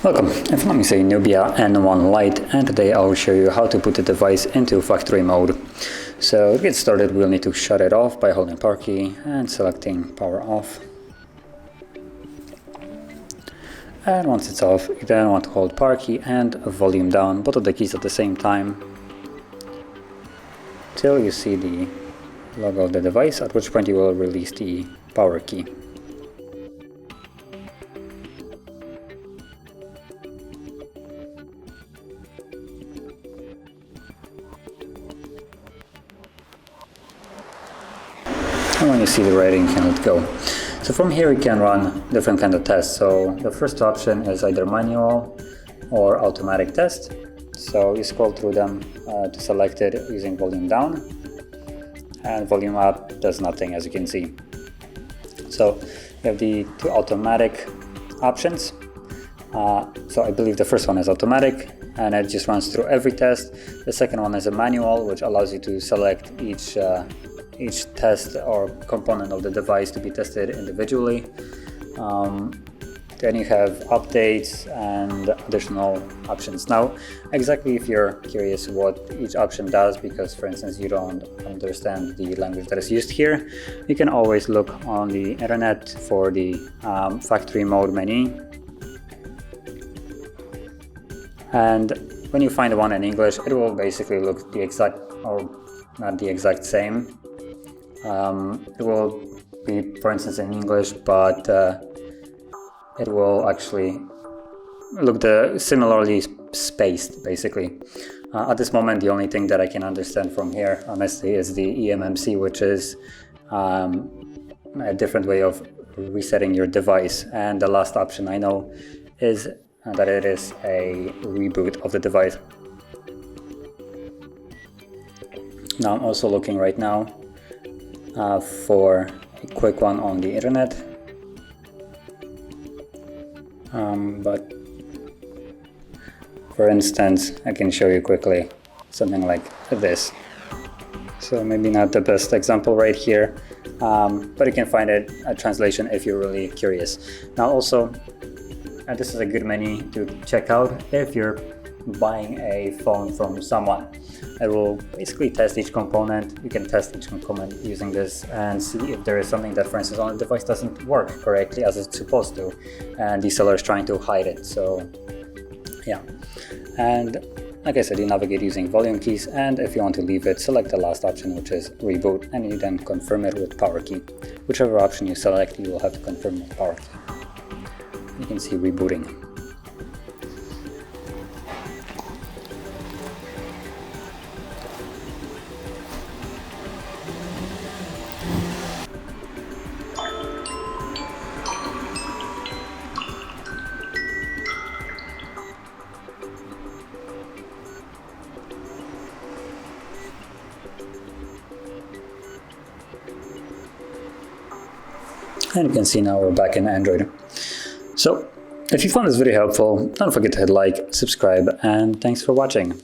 Welcome, and from me say Nubia N1 Lite, and today I will show you how to put the device into factory mode. So to get started, we'll need to shut it off by holding power key and selecting power off. And once it's off, you then want to hold power key and volume down, both of the keys at the same time, till you see the logo of the device, at which point you will release the power key. And when you see the rating, you can let go. So from here you can run different kind of tests. So the first option is either manual or automatic test. So you scroll through them to select it using volume down, and volume up does nothing, as you can see. So you have the two automatic options. So I believe the first one is automatic, and it just runs through every test. The second one is a manual, which allows you to select each test or component of the device to be tested individually. Then you have updates and additional options. Now, exactly if you're curious what each option does, because for instance you don't understand the language that is used here, you can always look on the internet for the factory mode menu. And when you find one in English, it will basically look the exact, or not the exact same. It will be, for instance, in English, but it will actually look similarly spaced, basically. At this moment, the only thing that I can understand from here, honestly, is the eMMC, which is a different way of resetting your device. And the last option I know is that it is a reboot of the device. Now I'm also looking right now for a quick one on the internet, but for instance I can show you quickly something like this. So maybe not the best example right here, but you can find a translation if you're really curious. Now also, this is a good menu to check out if you're buying a phone from someone. It will basically test each component. You can test each component using this and see if there is something that, for instance, on the device doesn't work correctly as it's supposed to, and the seller is trying to hide it. So yeah, and like I said, you navigate using volume keys, and if you want to leave it, select the last option, which is reboot, and you then confirm it with power key. Whichever option you select, you will have to confirm with power key. You can see rebooting. And you can see now we're back in Android. So if you found this video helpful, don't forget to hit like, subscribe, and thanks for watching.